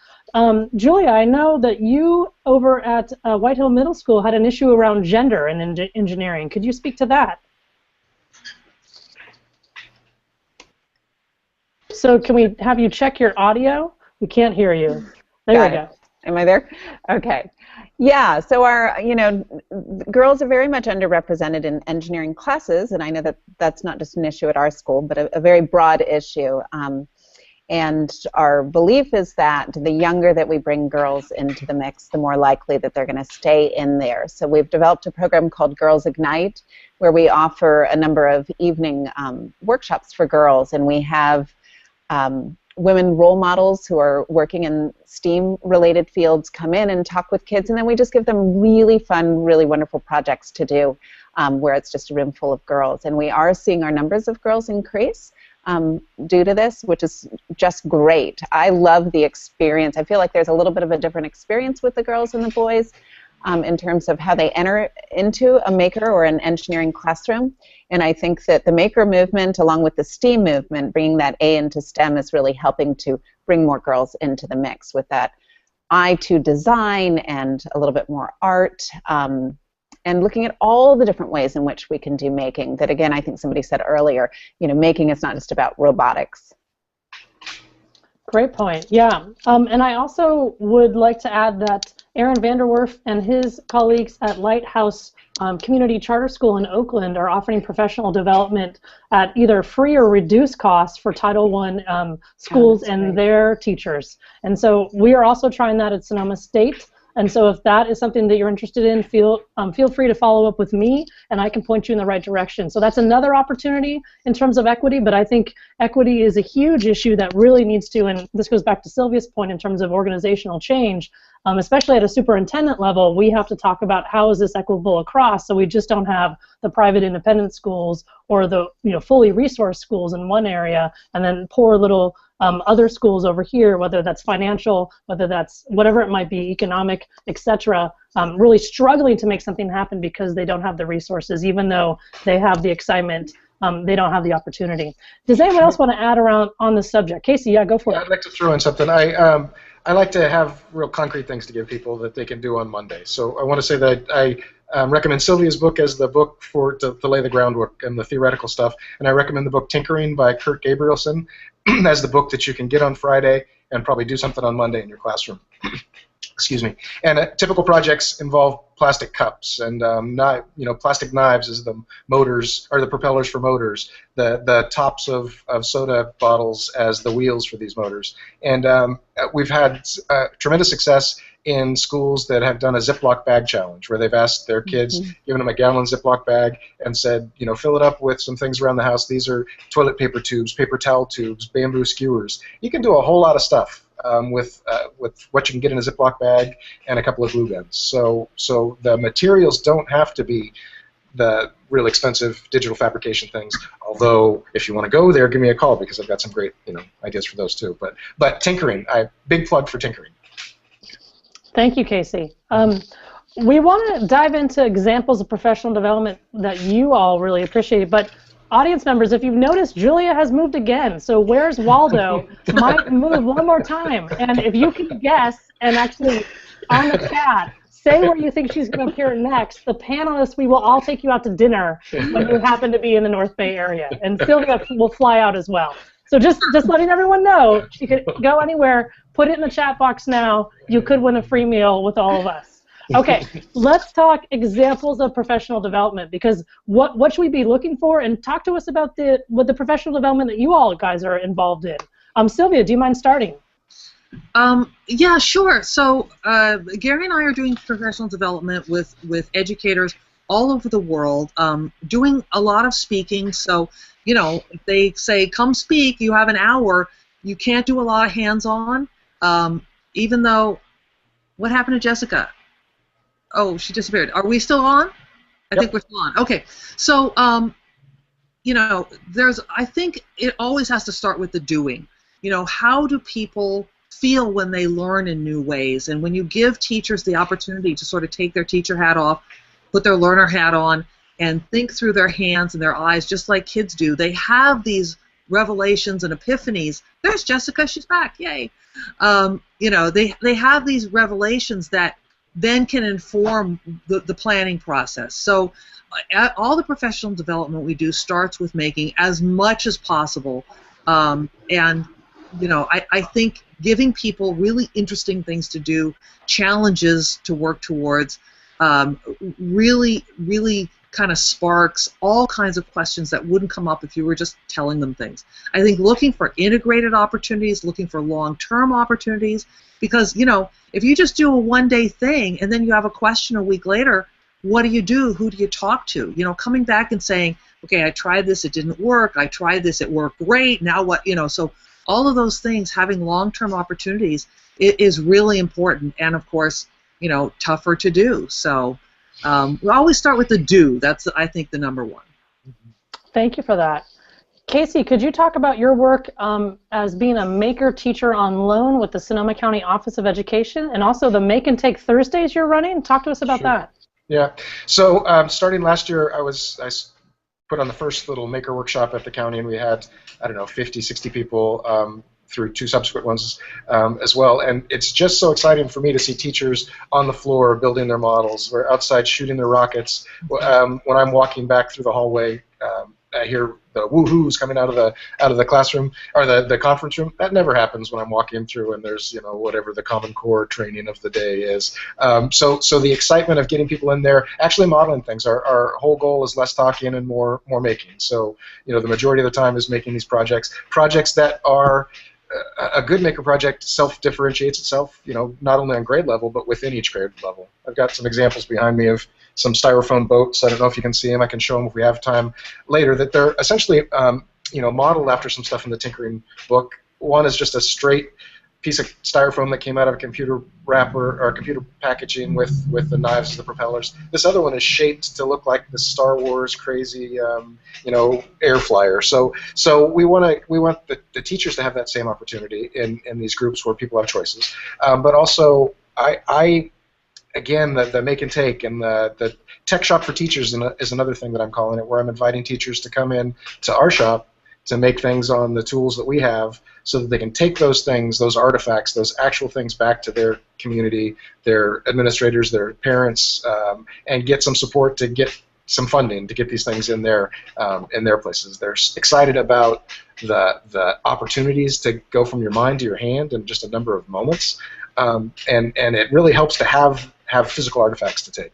Julia, I know that you over at White Hill Middle School had an issue around gender in engineering. Could you speak to that? So can we have you check your audio? We can't hear you. There we go. Am I there? Okay. Yeah, so our, girls are very much underrepresented in engineering classes, and I know that that's not just an issue at our school, but a very broad issue. And our belief is that the younger that we bring girls into the mix, the more likely that they're going to stay in there. So we've developed a program called Girls Ignite, where we offer a number of evening workshops for girls, and we have women role models who are working in STEAM-related fields come in and talk with kids, and then we just give them really fun, really wonderful projects to do where it's just a room full of girls. And we are seeing our numbers of girls increase due to this, which is just great. I love the experience. I feel like there's a little bit of a different experience with the girls and the boys in terms of how they enter into a maker or an engineering classroom. And I think that the maker movement, along with the STEAM movement, bringing that A into STEM, is really helping to bring more girls into the mix with that eye to design and a little bit more art, and looking at all the different ways in which we can do making. That, again, I think somebody said earlier, making is not just about robotics. Great point. Yeah. And I also would like to add that Aaron Vanderwerf and his colleagues at Lighthouse Community Charter School in Oakland are offering professional development at either free or reduced costs for Title I schools and their teachers. And so we are also trying that at Sonoma State. And so if that is something that you're interested in, feel free to follow up with me, and I can point you in the right direction. So that's another opportunity in terms of equity, but I think equity is a huge issue that really needs to, and this goes back to Sylvia's point in terms of organizational change, especially at a superintendent level, we have to talk about how is this equitable across, so we just don't have the private independent schools or the fully resourced schools in one area, and then poor little other schools over here, whether that's financial, whether that's whatever it might be, economic, etc., really struggling to make something happen because they don't have the resources, even though they have the excitement, they don't have the opportunity. Does anyone else want to add around on the subject? Casey, yeah, go for it. I'd like to throw in something. I like to have real concrete things to give people that they can do on Monday. So I want to say that I recommend Sylvia's book as the book to lay the groundwork and the theoretical stuff, and I recommend the book Tinkering by Kurt Gabrielson as the book that you can get on Friday and probably do something on Monday in your classroom. Excuse me. And typical projects involve plastic cups and plastic knives as the motors or the propellers for motors, the tops of soda bottles as the wheels for these motors. And we've had tremendous success in schools that have done a Ziploc bag challenge, where they've asked their kids, given them a gallon Ziploc bag, and said, fill it up with some things around the house. These are toilet paper tubes, paper towel tubes, bamboo skewers. You can do a whole lot of stuff with what you can get in a Ziploc bag and a couple of glue guns. So the materials don't have to be the real expensive digital fabrication things. Although, if you want to go there, give me a call, because I've got some great ideas for those too. But tinkering, big plug for tinkering. Thank you, Casey. We want to dive into examples of professional development that you all really appreciate, but audience members, if you've noticed, Julia has moved again. So Where's Waldo might move one more time. And if you can guess, and actually on the chat, say where you think she's going to appear next, the panelists, we will all take you out to dinner when you happen to be in the North Bay area. And Sylvia will fly out as well. So just letting everyone know, she could go anywhere, put it in the chat box now. You could win a free meal with all of us. Okay, let's talk examples of professional development, because what should we be looking for? And talk to us about the professional development that you all guys are involved in. Sylvia, do you mind starting? Yeah, sure. So Gary and I are doing professional development with educators all over the world, doing a lot of speaking. So, you know, if they say, come speak, you have an hour, you can't do a lot of hands-on, even though, what happened to Jessica? Oh, she disappeared. Are we still on? I think we're still on. Okay. So, you know, I think it always has to start with the doing. You know, how do people feel when they learn in new ways? And when you give teachers the opportunity to sort of take their teacher hat off, put their learner hat on, and think through their hands and their eyes just like kids do, they have these revelations and epiphanies. There's Jessica. She's back. Yay. You know, they have these revelations that then can inform the planning process. So all the professional development we do starts with making as much as possible. And, you know, I think giving people really interesting things to do, challenges to work towards, really kind of sparks all kinds of questions that wouldn't come up if you were just telling them things. I think looking for integrated opportunities, looking for long-term opportunities, because, you know, if you just do a one-day thing and then you have a question a week later, what do you do? Who do you talk to? You know, coming back and saying, okay, I tried this, it didn't work. I tried this, it worked great. Now what? You know, so all of those things, having long-term opportunities, is really important, and of course, you know, tougher to do. So we always start with the do. That's, I think, the number one. Thank you for that. Casey, could you talk about your work as being a Maker teacher on loan with the Sonoma County Office of Education, and also the Make and Take Thursdays you're running? Talk to us about that. Yeah. So starting last year, I put on the first little Maker workshop at the county, and we had, I don't know, 50, 60 people through 2 subsequent ones as well. And it's just so exciting for me to see teachers on the floor building their models. We're outside shooting their rockets. When I'm walking back through the hallway, I hear the woohoos coming out of the classroom or the conference room. That never happens when I'm walking through and there's, you know, whatever the Common Core training of the day is. So the excitement of getting people in there, actually modeling things. Our whole goal is less talking and more making. So, you know, the majority of the time is making these projects that are a good Maker project self-differentiates itself, you know, not only on grade level, but within each grade level. I've got some examples behind me of some styrofoam boats. I don't know if you can see them. I can show them if we have time later. That they're essentially, you know, modeled after some stuff in the tinkering book. One is just a straight piece of styrofoam that came out of a computer wrapper or computer packaging with the knives as the propellers. This other one is shaped to look like the Star Wars crazy, you know, air flyer. So we want the teachers to have that same opportunity in these groups where people have choices. But also, again, the make and take and the tech shop for teachers is another thing that I'm calling it, where I'm inviting teachers to come in to our shop to make things on the tools that we have so that they can take those things, those artifacts, those actual things back to their community, their administrators, their parents, and get some support to get some funding to get these things in their places. They're excited about the opportunities to go from your mind to your hand in just a number of moments, and it really helps to have physical artifacts to take.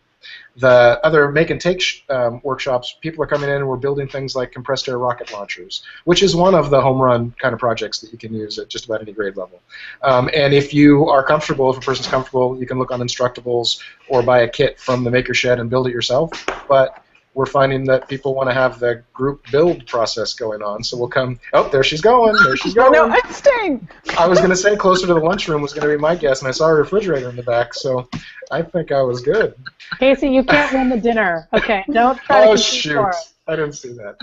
The other make and take workshops, people are coming in and we're building things like compressed air rocket launchers, which is one of the home run kind of projects that you can use at just about any grade level. And if you are comfortable, if a person's comfortable, you can look on Instructables or buy a kit from the Maker Shed and build it yourself. But we're finding that people want to have the group build process going on, so we'll come. Oh, there she's going. There she's going. No, I'm staying. I was going to say closer to the lunchroom was going to be my guess, and I saw a refrigerator in the back, so I think I was good. Casey, you can't win the dinner. Okay, don't try to compete shoot! for it. I didn't see that.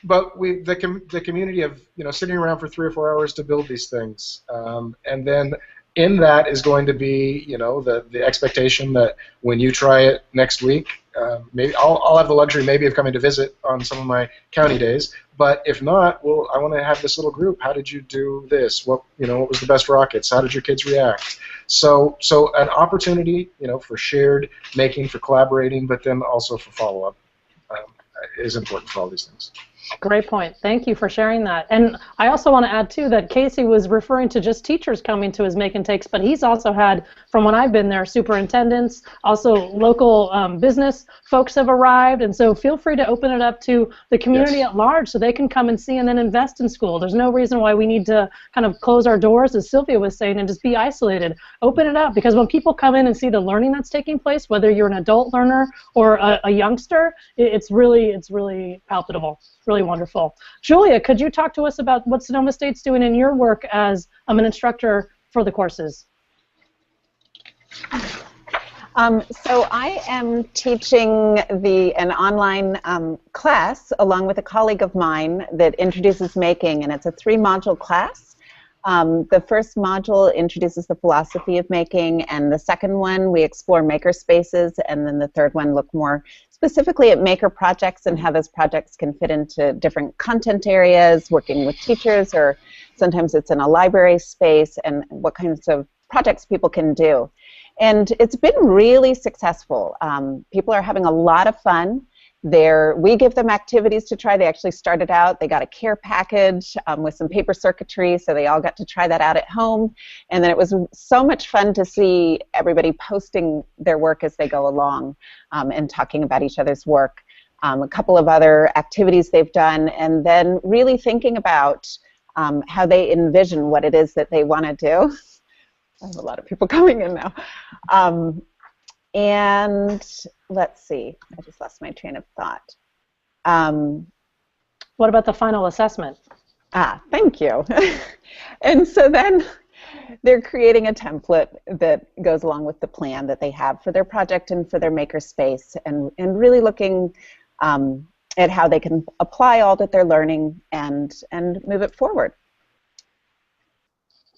But the community of, you know, sitting around for 3 or 4 hours to build these things, and then in that is going to be, the expectation that when you try it next week, maybe I'll have the luxury maybe of coming to visit on some of my county days. But if not, well, I want to have this little group. How did you do this? What was the best rockets? How did your kids react? So an opportunity, for shared making, for collaborating, but then also for follow-up is important for all these things. Great point. Thank you for sharing that. And I also want to add, too, that Casey was referring to just teachers coming to his Make and Takes, but he's also had, from when I've been there, superintendents, also local business folks have arrived, and so feel free to open it up to the community at large so they can come and see and then invest in school. There's no reason why we need to kind of close our doors, as Sylvia was saying, and just be isolated. Open it up, because when people come in and see the learning that's taking place, whether you're an adult learner or a youngster, it's really palpable. It's really wonderful. Julia, could you talk to us about what Sonoma State's doing in your work as an instructor for the courses? So I am teaching an online class along with a colleague of mine that introduces making, and it's a 3-module class. The first module introduces the philosophy of making, and the second one we explore maker spaces, and then the third one look more specifically at maker projects and how those projects can fit into different content areas, working with teachers, or sometimes it's in a library space, and what kinds of projects people can do. And it's been really successful. People are having a lot of fun. We give them activities to try. They actually started out, they got a care package with some paper circuitry, so they all got to try that out at home. And then it was so much fun to see everybody posting their work as they go along and talking about each other's work. A couple of other activities they've done, and then really thinking about how they envision what it is that they want to do. I have a lot of people coming in now. And let's see, I just lost my train of thought. What about the final assessment? Thank you. And so then they're creating a template that goes along with the plan that they have for their project and for their maker space, and really looking at how they can apply all that they're learning and move it forward.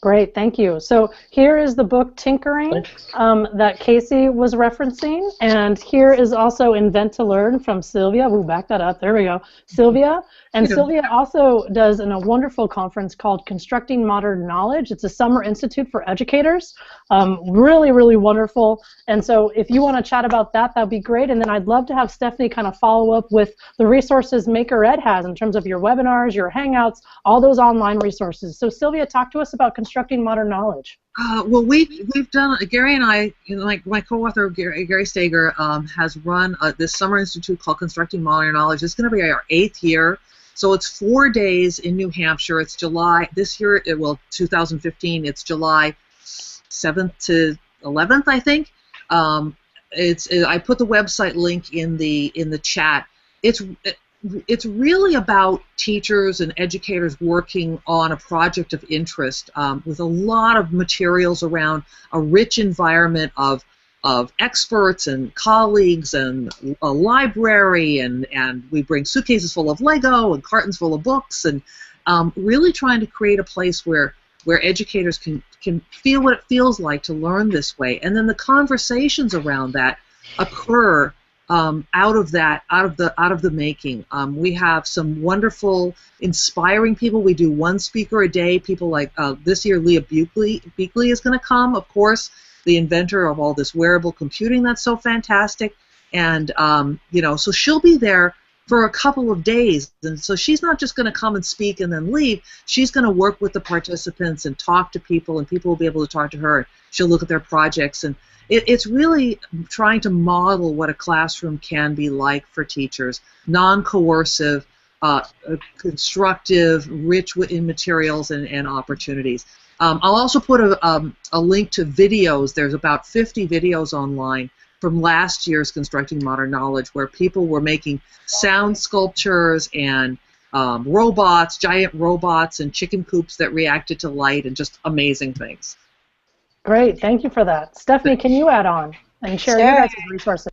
Great, thank you. So here is the book Tinkering that Casey was referencing, and here is also Invent to Learn from Sylvia. We'll back that up. There we go. Sylvia. And Sylvia also does a wonderful conference called Constructing Modern Knowledge. It's a summer institute for educators. Really, really wonderful. And so if you want to chat about that, that'd be great. And then I'd love to have Stephanie kind of follow up with the resources Maker Ed has in terms of your webinars, your hangouts, all those online resources. So Sylvia, talk to us about Constructing Modern Knowledge. Well, we've done, Gary and I, my co-author Gary Stager has run this summer institute called Constructing Modern Knowledge. It's going to be our 8th year. So it's 4 days in New Hampshire. It's July, this year, 2015, it's July 7th to 11th, I think. I put the website link in the chat. It's really about teachers and educators working on a project of interest with a lot of materials around a rich environment of experts and colleagues and a library, and we bring suitcases full of Lego and cartons full of books, and really trying to create a place where educators can feel what it feels like to learn this way, and then the conversations around that occur out of the making. We have some wonderful, inspiring people. We do one speaker a day. People like this year, Leah Beakley is going to come, of course, the inventor of all this wearable computing that's so fantastic. And so she'll be there for a couple of days. And so she's not just going to come and speak and then leave. She's going to work with the participants and talk to people, and people will be able to talk to her. She'll look at their projects, and it's really trying to model what a classroom can be like for teachers, non-coercive, constructive, rich in materials and opportunities. I'll also put a link to videos. There's about 50 videos online from last year's Constructing Modern Knowledge, where people were making sound sculptures and robots, giant robots, and chicken coops that reacted to light, and just amazing things. Great, thank you for that. Stephanie, can you add on and share your guys' resources?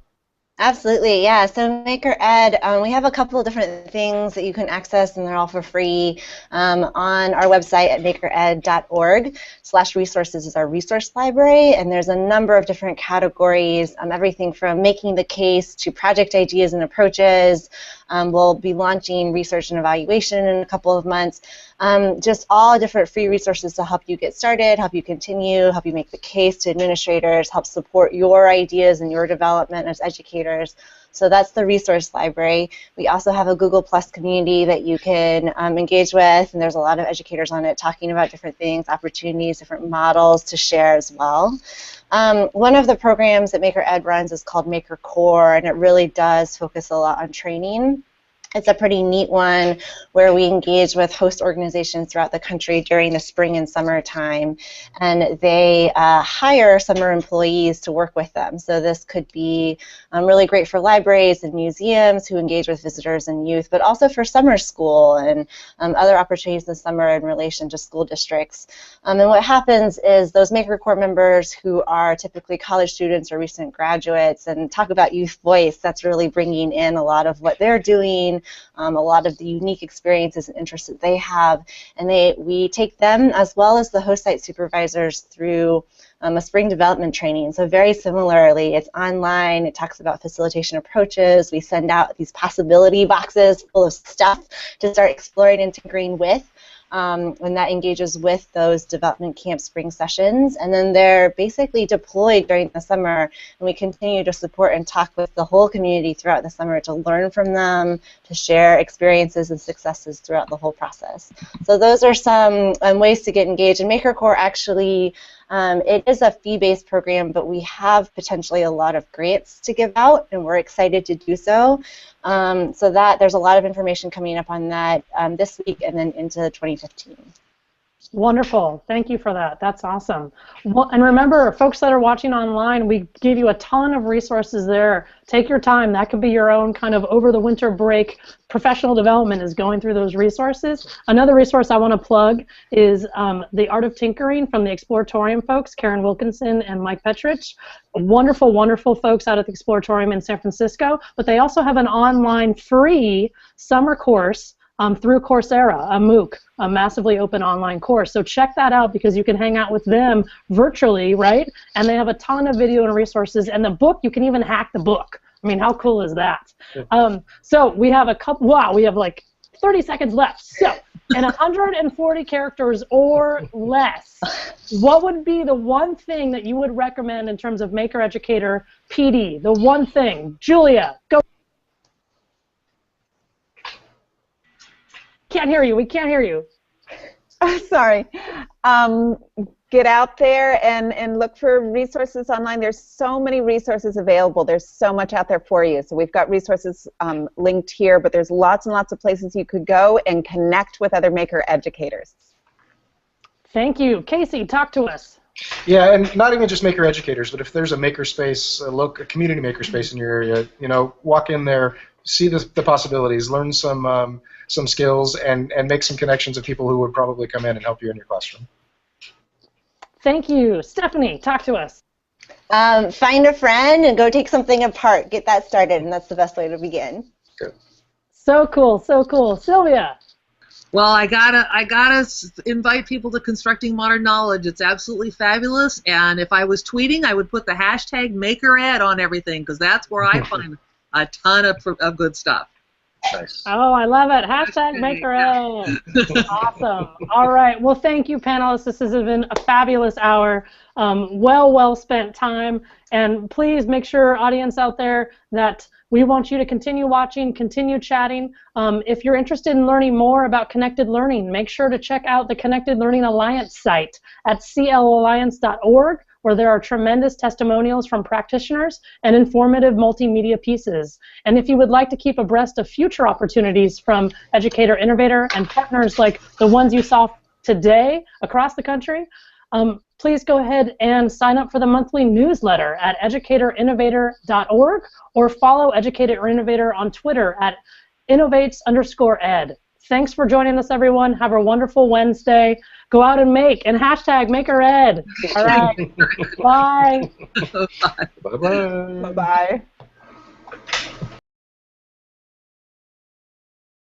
Absolutely, yeah. So Maker Ed, we have a couple of different things that you can access, and they're all for free. On our website at makered.org/resources is our resource library, and there's a number of different categories, everything from making the case to project ideas and approaches. We'll be launching research and evaluation in a couple of months. Just all different free resources to help you get started, help you continue, help you make the case to administrators, help support your ideas and your development as educators. So that's the resource library. We also have a Google Plus community that you can engage with, and there's a lot of educators on it talking about different things, opportunities, different models to share as well. One of the programs that Maker Ed runs is called Maker Core, and it really does focus a lot on training. It's a pretty neat one where we engage with host organizations throughout the country during the spring and summer time, and they hire summer employees to work with them. So this could be really great for libraries and museums who engage with visitors and youth, but also for summer school and other opportunities in summer in relation to school districts. And what happens is those Maker Corps members who are typically college students or recent graduates, and talk about youth voice, that's really bringing in a lot of what they're doing, a lot of the unique experiences and interests that they have, and we take them as well as the host site supervisors through a spring development training. So very similarly, it's online, it talks about facilitation approaches, we send out these possibility boxes full of stuff to start exploring and tinkering with. And that engages with those development camp spring sessions, and then they're basically deployed during the summer, and we continue to support and talk with the whole community throughout the summer to learn from them, to share experiences and successes throughout the whole process. So those are some ways to get engaged. And Maker Corps actually, it is a fee-based program, but we have potentially a lot of grants to give out, and we're excited to do so. So that there's a lot of information coming up on that this week and then into 2015. Wonderful. Thank you for that. That's awesome. Well, and remember, folks that are watching online, we give you a ton of resources there. Take your time. That could be your own kind of over the winter break professional development is going through those resources. Another resource I want to plug is The Art of Tinkering from the Exploratorium folks, Karen Wilkinson and Mike Petrich. Wonderful, wonderful folks out at the Exploratorium in San Francisco. But they also have an online free summer course through Coursera, a MOOC, a massively open online course. So check that out because you can hang out with them virtually, right? And they have a ton of video and resources. And the book, you can even hack the book. I mean, how cool is that? So we have a couple, wow, we have like 30 seconds left. So in 140 characters or less, what would be the one thing that you would recommend in terms of Maker Educator PD? The one thing. Julia, go. Can't hear you. We can't hear you. Sorry. Get out there and look for resources online. There's so many resources available. There's so much out there for you. So we've got resources linked here, but there's lots and lots of places you could go and connect with other Maker educators. Thank you. Casey, talk to us. Yeah, and not even just Maker educators, but if there's a makerspace, a community makerspace in your area, you know, walk in there, see the possibilities, learn some skills, and make some connections of people who would probably come in and help you in your classroom. Thank you. Stephanie, talk to us. Find a friend and go take something apart. Get that started, and that's the best way to begin. Good. So cool, so cool. Sylvia. Well, I gotta invite people to Constructing Modern Knowledge. It's absolutely fabulous, and if I was tweeting, I would put the hashtag MakerEd on everything because that's where I find a ton of good stuff. Nice. Oh, I love it. Hashtag MakerEd. Awesome. All right. Well, thank you, panelists. This has been a fabulous hour. Well spent time. And please make sure, audience out there, that we want you to continue watching, continue chatting. If you're interested in learning more about connected learning, make sure to check out the Connected Learning Alliance site at clalliance.org, where there are tremendous testimonials from practitioners and informative multimedia pieces. And if you would like to keep abreast of future opportunities from Educator Innovator and partners like the ones you saw today across the country, please go ahead and sign up for the monthly newsletter at educatorinnovator.org or follow Educator Innovator on Twitter at innovates_ed. Thanks for joining us, everyone. Have a wonderful Wednesday. Go out and make, and hashtag MakerEd. All right. Bye. Bye-bye. Bye-bye.